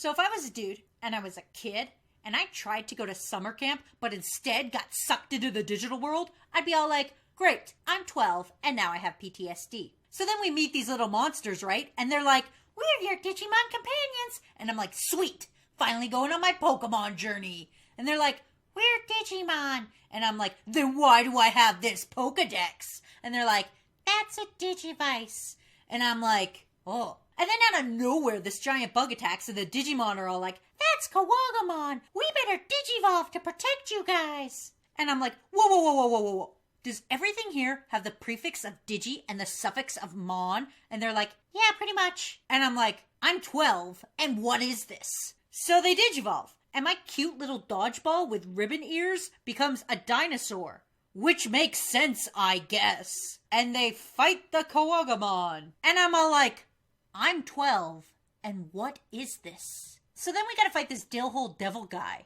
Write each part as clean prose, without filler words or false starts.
So if I was a dude and I was a kid and I tried to go to summer camp but instead got sucked into the digital world, I'd be all like, great, I'm 12 and now I have PTSD. So then we meet these little monsters, right? And they're like, we're your Digimon companions. And I'm like, sweet, finally going on my Pokemon journey. And they're like, we're Digimon. And I'm like, then why do I have this Pokedex? And they're like, that's a Digivice. And I'm like, oh. And then out of nowhere, this giant bug attacks, and the Digimon are all like, that's Kawagamon. We better Digivolve to protect you guys. And I'm like, whoa. Does everything here have the prefix of Digi and the suffix of Mon? And they're like, yeah, pretty much. And I'm like, I'm 12, and what is this? So they Digivolve, and my cute little dodgeball with ribbon ears becomes a dinosaur. Which makes sense, I guess. And they fight the Kawagamon. And I'm all like, I'm 12, and what is this? So then we gotta fight this dillhole devil guy.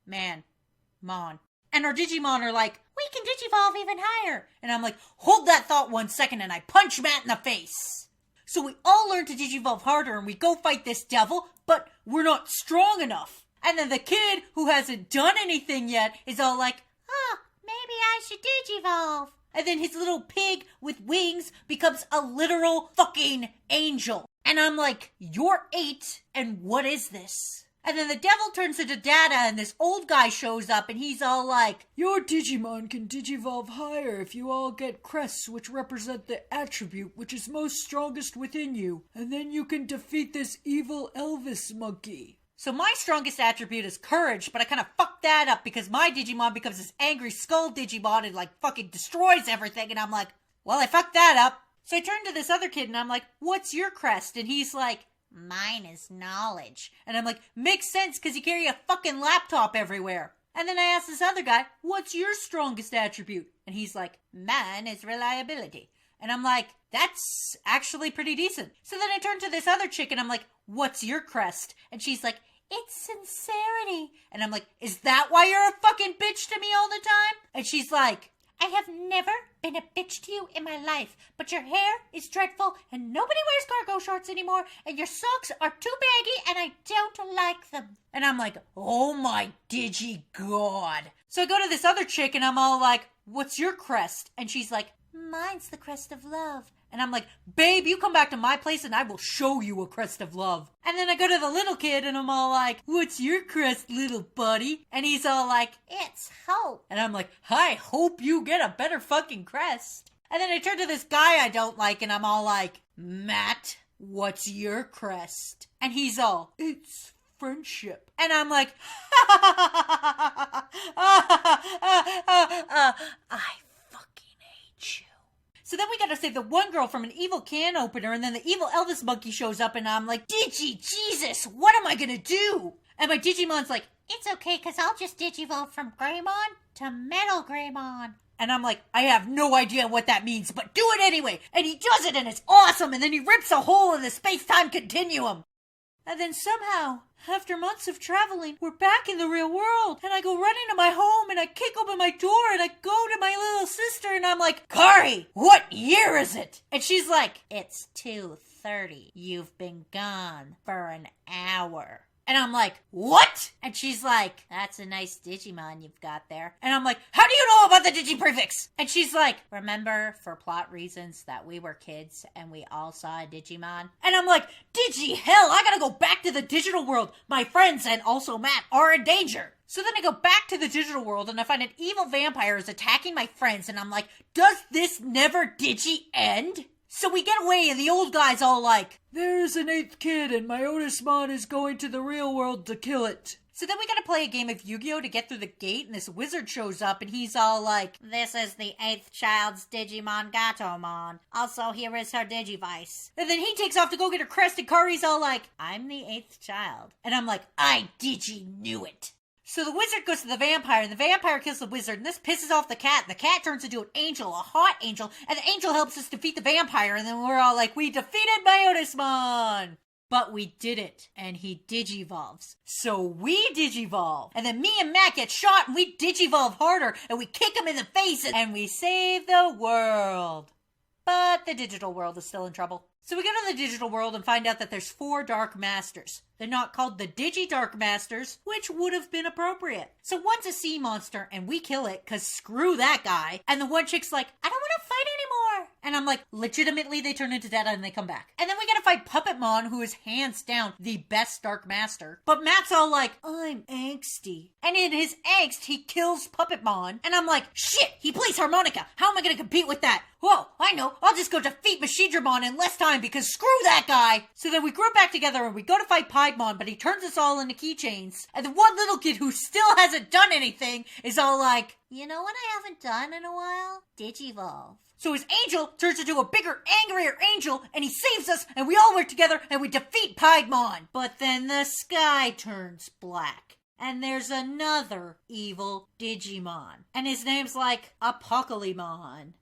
Man, Mon. And our Digimon are like, we can Digivolve even higher. And I'm like, hold that thought 1 second, and I punch Matt in the face. So we all learn to Digivolve harder, and we go fight this devil, but we're not strong enough. And then the kid, who hasn't done anything yet, is all like, oh, maybe I should Digivolve. And then his little pig with wings becomes a literal fucking angel. And I'm like, you're 8, and what is this? And then the devil turns into Data, and this old guy shows up, and he's all like, your Digimon can Digivolve higher if you all get crests which represent the attribute which is most strongest within you. And then you can defeat this evil Elvis monkey. So my strongest attribute is courage, but I kind of fucked that up because my Digimon becomes this angry skull Digimon and like fucking destroys everything. And I'm like, well, I fucked that up. So I turn to this other kid and I'm like, what's your crest? And he's like, mine is knowledge. And I'm like, makes sense because you carry a fucking laptop everywhere. And then I ask this other guy, what's your strongest attribute? And he's like, mine is reliability. And I'm like, that's actually pretty decent. So then I turn to this other chick and I'm like, what's your crest? And she's like, it's sincerity. And I'm like, is that why you're a fucking bitch to me all the time? And she's like, I have never been a bitch to you in my life, but your hair is dreadful and nobody wears cargo shorts anymore and your socks are too baggy and I don't like them. And I'm like, oh my Digi God. So I go to this other chick and I'm all like, what's your crest? And she's like, mine's the crest of love. And I'm like, babe, you come back to my place and I will show you a crest of love. And then I go to the little kid and I'm all like, what's your crest, little buddy? And he's all like, it's hope. And I'm like, I hope you get a better fucking crest. And then I turn to this guy I don't like and I'm all like, Matt, what's your crest? And he's all, it's friendship. And I'm like, I fucking hate you. So then we gotta save the one girl from an evil can opener, and then the evil Elvis monkey shows up, and I'm like, Digi, Jesus, what am I gonna do? And my Digimon's like, it's okay, because I'll just Digivolve from Greymon to Metal Greymon. And I'm like, I have no idea what that means, but do it anyway. And he does it, and it's awesome, and then he rips a hole in the space-time continuum. And then somehow, after months of traveling, we're back in the real world. And I go running to my home and I kick open my door and I go to my little sister and I'm like, Kari, what year is it? And she's like, it's 2:30. You've been gone for an hour. And I'm like, what? And she's like, that's a nice Digimon you've got there. And I'm like, how do you know about the Digi prefix? And she's like, remember for plot reasons that we were kids and we all saw a Digimon? And I'm like, Digi hell, I gotta go back to the digital world. My friends and also Matt are in danger. So then I go back to the digital world and I find an evil vampire is attacking my friends. And I'm like, does this never Digi end? So we get away and the old guy's all like, there's an 8th kid and my Otismon is going to the real world to kill it. So then we gotta play a game of Yu-Gi-Oh! To get through the gate and this wizard shows up and he's all like, this is the 8th child's Digimon Gatomon. Also, here is her Digivice. And then he takes off to go get her crest and Kari's all like, I'm the 8th child. And I'm like, I Digi knew it. So the wizard goes to the vampire, and the vampire kills the wizard, and this pisses off the cat, and the cat turns into an angel, a hot angel, and the angel helps us defeat the vampire, and then we're all like, we defeated Myotismon! But we did it, and he Digivolves. So we Digivolve, and then me and Matt get shot, and we Digivolve harder, and we kick him in the face, and we save the world. But the digital world is still in trouble. So we go to the digital world and find out that there's 4 Dark Masters. They're not called the Digi-Dark Masters, which would have been appropriate. So one's a sea monster, and we kill it, because screw that guy. And the one chick's like, I don't want to fight anymore. And I'm like, legitimately, they turn into data and they come back. And then we gotta fight Puppetmon, who is hands down the best Dark Master. But Matt's all like, I'm angsty. And in his angst, he kills Puppetmon. And I'm like, shit, he plays harmonica. How am I gonna compete with that? Whoa, I know. I'll just go defeat Machidramon in less time because screw that guy. So then we group back together and we go to fight Piedmon, but he turns us all into keychains. And the one little kid who still hasn't done anything is all like, you know what I haven't done in a while? Digivolve. So his angel turns into a bigger, angrier angel, and he saves us, and we all work together, and we defeat Piedmon. But then the sky turns black. And there's another evil Digimon. And his name's like Apocalypse.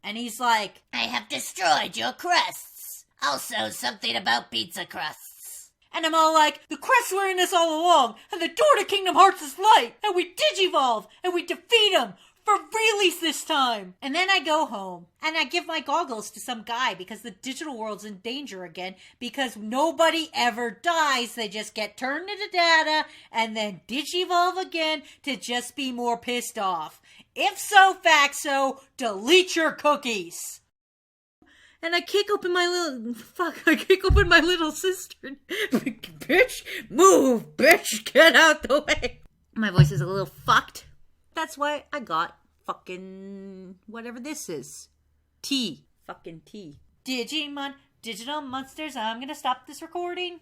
And he's like, I have destroyed your crests. Also something about pizza crusts. And I'm all like, the crests were in us all along. And the door to Kingdom Hearts is light. And we Digivolve. And we defeat him. For realies this time. And then I go home and I give my goggles to some guy because the digital world's in danger again because nobody ever dies. They just get turned into data and then digivolve again to just be more pissed off. Ifso Factso, delete your cookies. And I kick open my little cistern. Bitch, move, bitch, get out the way. My voice is a little fucked. That's why I got fucking whatever this is. Tea. Fucking tea. Digimon, digital monsters, I'm gonna stop this recording.